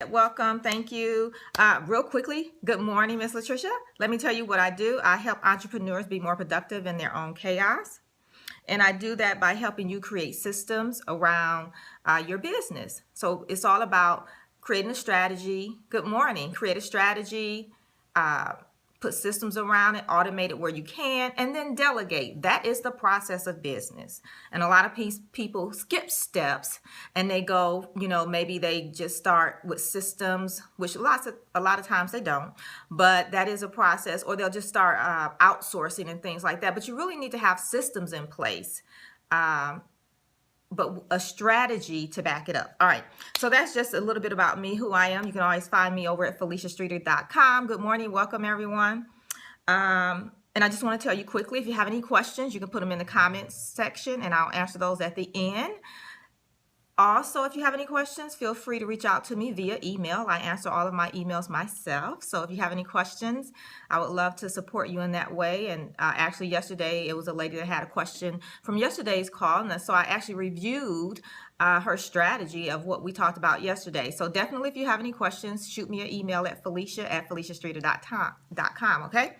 Welcome. Thank you. Real quickly, good morning, Miss Latricia. Let me tell you what I do. I help entrepreneurs be more productive in their own chaos. And I do that by helping you create systems around your business. So it's all about creating a strategy. Good morning. Create a strategy, uh, put systems around it, automate it where you can, and then delegate. That is the process of business. And a lot of people skip steps and they go, maybe they just start with systems, which a lot of times they don't, but that is a process, or they'll just start outsourcing and things like that. But you really need to have systems in place. But a strategy to back it up. All right. So that's just a little bit about me, who I am. You can always find me over at FeliciaStreeter.com. Good morning. Welcome, everyone. And I just want to tell you quickly, if you have any questions, you can put them in the comments section and I'll answer those at the end. Also, if you have any questions, feel free to reach out to me via email. I answer all of my emails myself. So if you have any questions, I would love to support you in that way. And actually, yesterday, it was a lady that had a question from yesterday's call. And so I actually reviewed her strategy of what we talked about yesterday. So definitely, if you have any questions, shoot me an email at Felicia@FeliciaStreeter.com. Okay?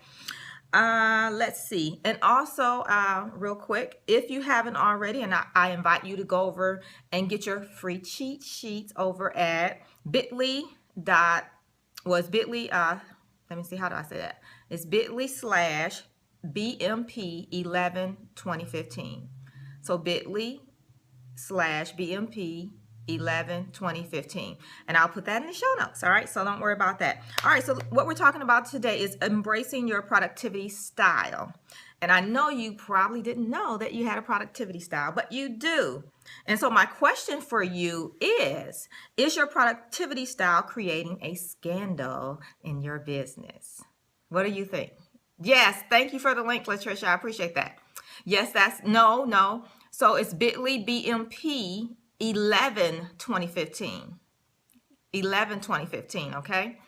Let's see. And also, real quick, if you haven't already, and I invite you to go over and get your free cheat sheets over at bit.ly let me see, how do I say that? It's bit.ly/BMP11 2015. So bit.ly/BMP 2015, and I'll put that in the show notes. All right, so don't worry about that. All right, so what we're talking about today is embracing your productivity style. And I know you probably didn't know that you had a productivity style, but you do. And so my question for you is your productivity style creating a scandal in your business? What do you think? Yes, thank you for the link, Latricia. I appreciate that. Yes, that's no. So it's bit.ly BMP 11 2015. 11 2015, okay?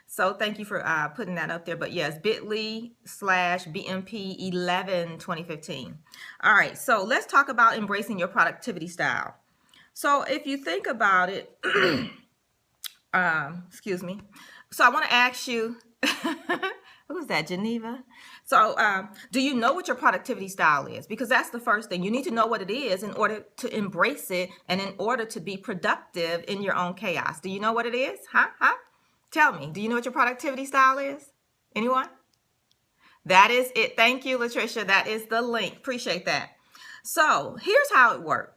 So thank you for putting that up there. But yes, bit.ly/BMP 11 2015. All right, so let's talk about embracing your productivity style. So if you think about it, excuse me. So I want to ask you, who's that, Geneva? So do you know what your productivity style is? Because that's the first thing. You need to know what it is in order to embrace it and in order to be productive in your own chaos. Do you know what it is? Huh? Tell me. Do you know what your productivity style is? Anyone? That is it. Thank you, Latricia. That is the link. Appreciate that. So here's how it works.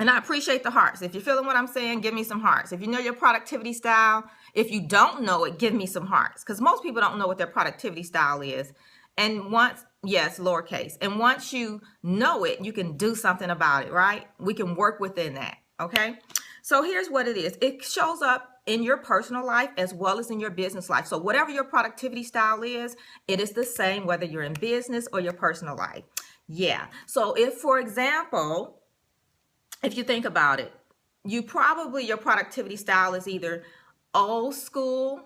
And I appreciate the hearts. If you're feeling what I'm saying, give me some hearts. If you know your productivity style, if you don't know it, give me some hearts. Because most people don't know what their productivity style is. And once, yes, lowercase. And once you know it, you can do something about it, right? We can work within that, okay? So here's what it is. It shows up in your personal life as well as in your business life. So whatever your productivity style is, it is the same whether you're in business or your personal life. Yeah. So if, for example, if you think about it, your productivity style is either old school.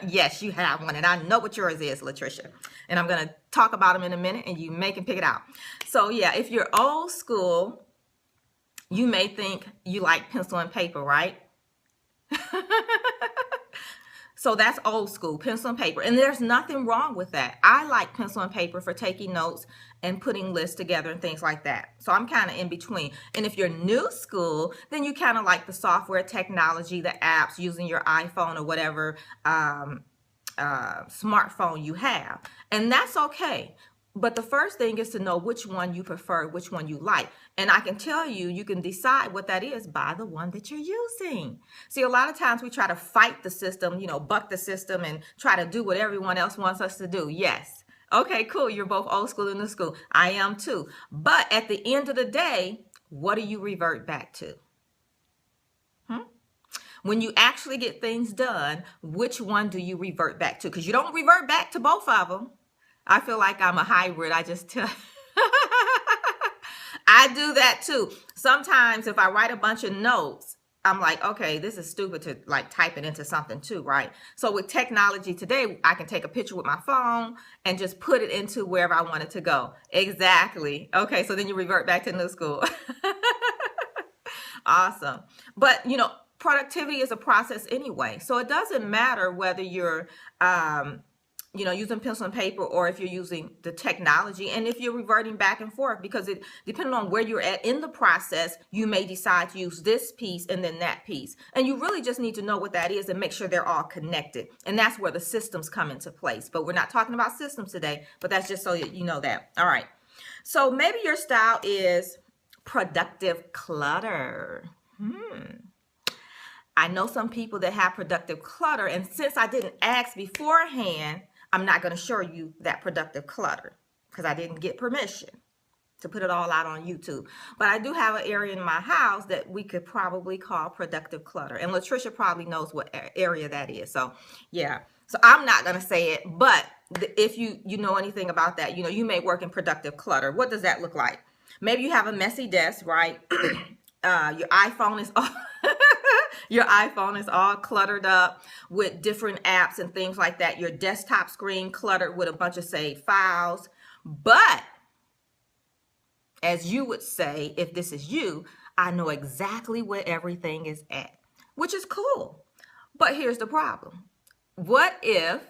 Yes, you have one, and I know what yours is, Latricia. And I'm going to talk about them in a minute, and you may can pick it out. So yeah, if you're old school, you may think you like pencil and paper, right? So that's old school, pencil and paper. And there's nothing wrong with that. I like pencil and paper for taking notes and putting lists together and things like that. So I'm kind of in between. And if you're new school, then you kind of like the software technology, the apps, using your iPhone or whatever smartphone you have. And that's okay. But the first thing is to know which one you prefer, which one you like. And I can tell you, you can decide what that is by the one that you're using. See, a lot of times we try to fight the system, buck the system and try to do what everyone else wants us to do. Yes. Okay, cool. You're both old school and new school. I am too. But at the end of the day, what do you revert back to? When you actually get things done, which one do you revert back to? Because you don't revert back to both of them. I feel like I'm a hybrid. I just tell. I do that too. Sometimes if I write a bunch of notes, I'm like, okay, this is stupid to like type it into something too, right? So with technology today, I can take a picture with my phone and just put it into wherever I want it to go. Exactly. Okay, so then you revert back to new school. Awesome. But productivity is a process anyway. So it doesn't matter whether you're, using pencil and paper, or if you're using the technology, and if you're reverting back and forth, because it, depending on where you're at in the process, you may decide to use this piece and then that piece. And you really just need to know what that is and make sure they're all connected. And that's where the systems come into place. But we're not talking about systems today, but that's just so that you know that. All right. So maybe your style is productive clutter. I know some people that have productive clutter, and since I didn't ask beforehand, I'm not going to show you that productive clutter because I didn't get permission to put it all out on YouTube. But I do have an area in my house that we could probably call productive clutter. And Latricia probably knows what area that is. So, yeah. So I'm not going to say it, but if you know anything about that, you may work in productive clutter. What does that look like? Maybe you have a messy desk, right? Your iPhone is all your iPhone is all cluttered up with different apps and things like that. Your desktop screen cluttered with a bunch of saved files. But as you would say, if this is you, I know exactly where everything is at, which is cool. But here's the problem. What if,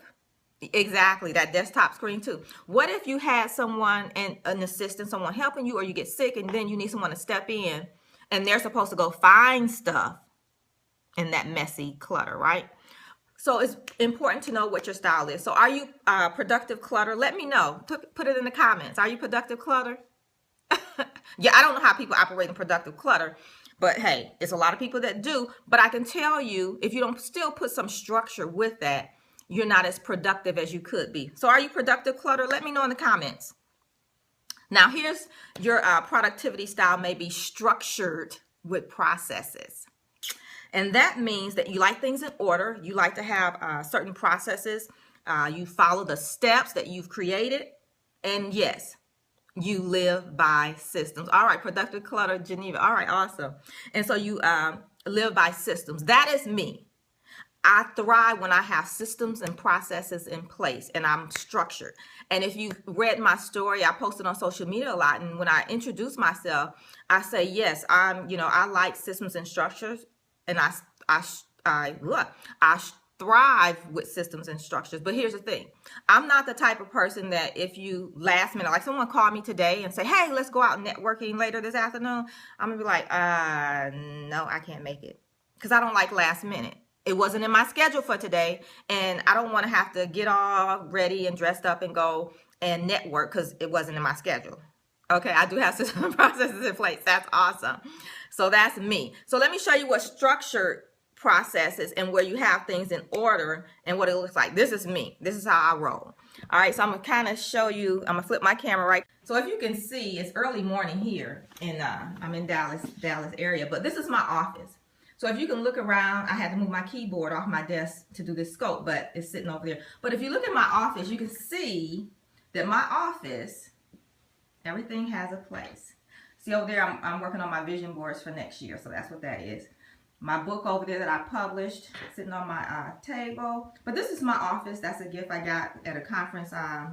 exactly, that desktop screen too. What if you had someone, and an assistant, someone helping you, or you get sick and then you need someone to step in and they're supposed to go find stuff in that messy clutter, right? So it's important to know what your style is. So are you productive clutter? Let me know. Put it in the comments. Are you productive clutter? Yeah, I don't know how people operate in productive clutter, but hey, it's a lot of people that do. But I can tell you, if you don't still put some structure with that, you're not as productive as you could be. So are you productive clutter? Let me know in the comments. Now, here's your productivity style may be structured with processes. And that means that you like things in order. You like to have certain processes. You follow the steps that you've created. And yes, you live by systems. All right, productive clutter, Geneva. All right, awesome. And so you live by systems. That is me. I thrive when I have systems and processes in place and I'm structured. And if you read my story, I posted on social media a lot. And when I introduce myself, I say, yes, I like systems and structures. And I thrive with systems and structures. But here's the thing. I'm not the type of person that if you last minute, like someone called me today and say, hey, let's go out networking later this afternoon. I'm going to be like, no, I can't make it. Because I don't like last minute. It wasn't in my schedule for today. And I don't want to have to get all ready and dressed up and go and network because it wasn't in my schedule. Okay, I do have system processes in place. That's awesome. So that's me. So let me show you what structured processes and where you have things in order and what it looks like. This is me. This is how I roll. All right, so I'm going to kind of show you. I'm going to flip my camera right. So if you can see, it's early morning here and I'm in Dallas area, but this is my office. So if you can look around, I had to move my keyboard off my desk to do this scope, but it's sitting over there. But if you look at my office, you can see that my office, everything has a place. See over there, I'm working on my vision boards for next year. So that's what that is. My book over there that I published, sitting on my table. But this is my office. That's a gift I got at a conference I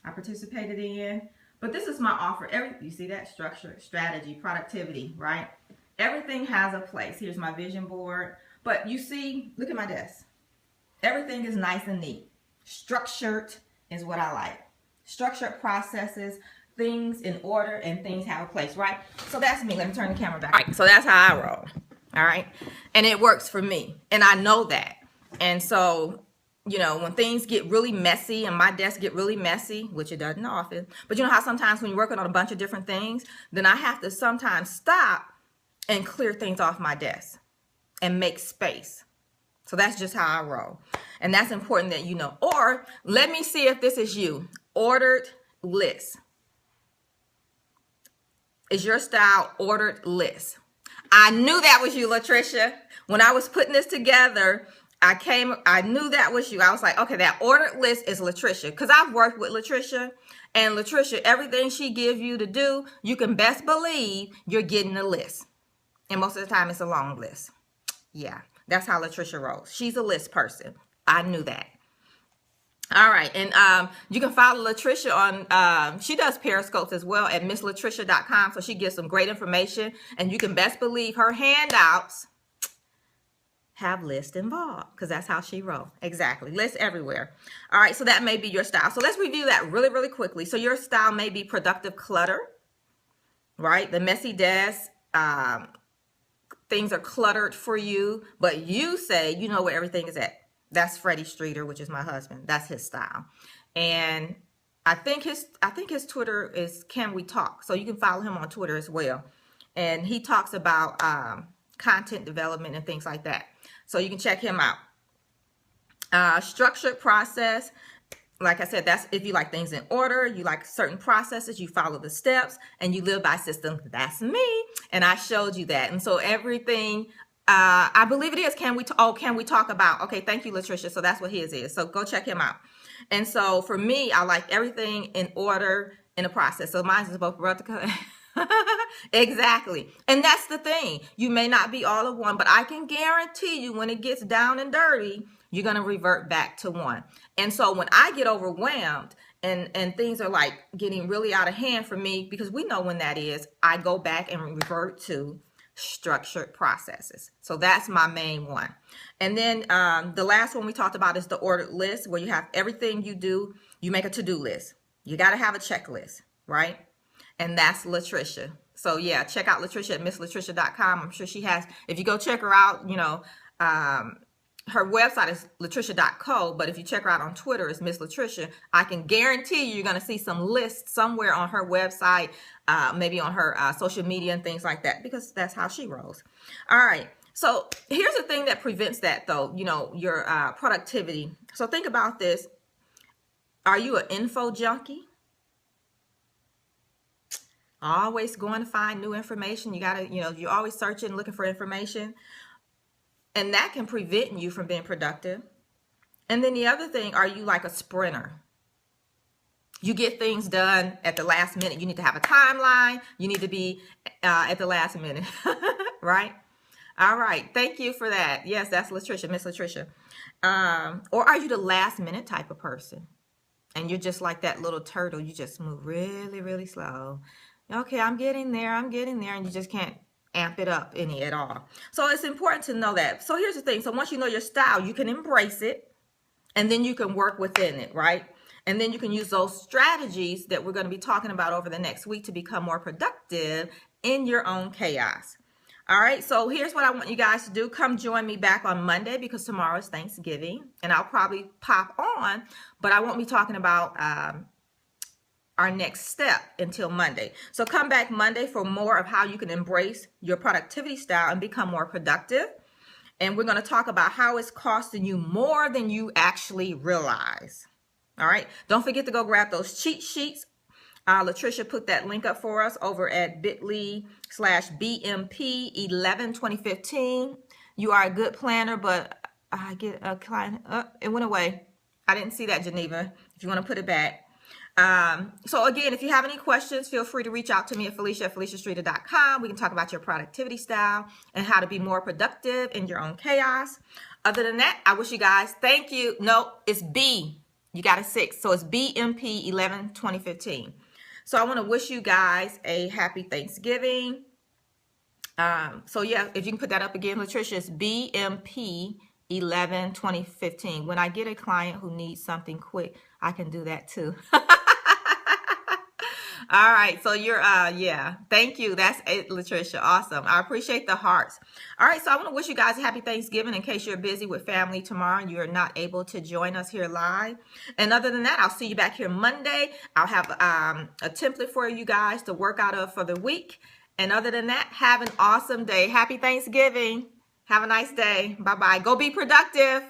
participated in. But this is my offer. You see that? Structure, strategy, productivity, right? Everything has a place. Here's my vision board. But you see, look at my desk. Everything is nice and neat. Structured is what I like. Structured processes, things in order, and things have a place, right? So that's me. Let me turn the camera back. All right, so that's how I roll. All right. And it works for me. And I know that. And so, when things get really messy and my desk get really messy, which it doesn't often, but you know how sometimes when you're working on a bunch of different things, then I have to sometimes stop and clear things off my desk and make space. So that's just how I roll. And that's important that you know. Or let me see if this is you. Ordered list. Is your style ordered list? I knew that was you, Latricia. When I was putting this together, I knew that was you. I was like, okay, that ordered list is Latricia. Because I've worked with Latricia. And Latricia, everything she gives you to do, you can best believe you're getting a list. And most of the time, it's a long list. Yeah, that's how Latricia rolls. She's a list person. I knew that. All right, and you can follow Latricia on, she does Periscopes as well at misslatricia.com, so she gives some great information, and you can best believe her handouts, have list involved, because that's how she wrote. Exactly. List everywhere. All right, so that may be your style. So let's review that really, really quickly. So your style may be productive clutter, right? The messy desk, things are cluttered for you, but you say you know where everything is at. That's Freddie Streeter, which is my husband. That's his style. And I think his Twitter is Can We Talk? So you can follow him on Twitter as well. And he talks about content development and things like that. So you can check him out. Structured process. Like I said, that's if you like things in order, you like certain processes, you follow the steps, and you live by system. That's me. And I showed you that. And so everything, I believe it is, can we talk about? Okay, thank you, Latricia. So that's what his is. So go check him out. And so for me, I like everything in order in a process. So mine is both vertical. Exactly. And that's the thing. You may not be all of one, but I can guarantee you when it gets down and dirty, you're going to revert back to one. And so when I get overwhelmed and things are like getting really out of hand for me, because we know when that is, I go back and revert to structured processes. So that's my main one. And then the last one we talked about is the ordered list, where you have everything you do, you make a to-do list. You got to have a checklist, right? And that's Latricia. So yeah, check out Latricia at misslatricia.com. I'm sure she has, if you go check her out, you know, her website is latricia.co, but if you check her out on Twitter, it's Miss Latricia. I can guarantee you're going to see some lists somewhere on her website, maybe on her social media and things like that, because that's how she rolls. All right. So here's the thing that prevents that, though, you know, your productivity. So think about this. Are you an info junkie? Always going to find new information. You got to, you know, you're always searching, looking for information. And that can prevent you from being productive. And then the other thing, are you like a sprinter? You get things done at the last minute. You need to have a timeline. You need to be at the last minute, right? All right. Thank you for that. Yes, that's Latricia, Miss Latricia. Or are you the last minute type of person? And you're just like that little turtle. You just move really, really slow. Okay, I'm getting there. And you just can't amp it up any at all. So it's important to know that. So here's the thing. So once you know your style, you can embrace it, and then you can work within it, right? And then you can use those strategies that we're going to be talking about over the next week to become more productive in your own chaos. All right, so here's what I want you guys to do. Come join me back on Monday, because tomorrow is Thanksgiving, and I'll probably pop on, but I won't be talking about our next step until Monday. So come back Monday for more of how you can embrace your productivity style and become more productive. And we're going to talk about how it's costing you more than you actually realize. All right. Don't forget to go grab those cheat sheets. Latricia put that link up for us over at bit.ly/BMP112015. You are a good planner, but I get a client. It went away. I didn't see that, Geneva. If you want to put it back. So again, if you have any questions, feel free to reach out to me at Felicia@FeliciaStreeter.com. We can talk about your productivity style and how to be more productive in your own chaos. Other than that, I wish you guys, thank you. No, it's B. You got a 6. So it's BMP112015. So I want to wish you guys a happy Thanksgiving. So yeah, if you can put that up again, Latricia, it's BMP112015. When I get a client who needs something quick, I can do that too. All right. So you're, yeah, thank you. That's it, Latricia. Awesome. I appreciate the hearts. All right. So I want to wish you guys a happy Thanksgiving in case you're busy with family tomorrow and you're not able to join us here live. And other than that, I'll see you back here Monday. I'll have a template for you guys to work out of for the week. And other than that, have an awesome day. Happy Thanksgiving. Have a nice day. Bye-bye. Go be productive.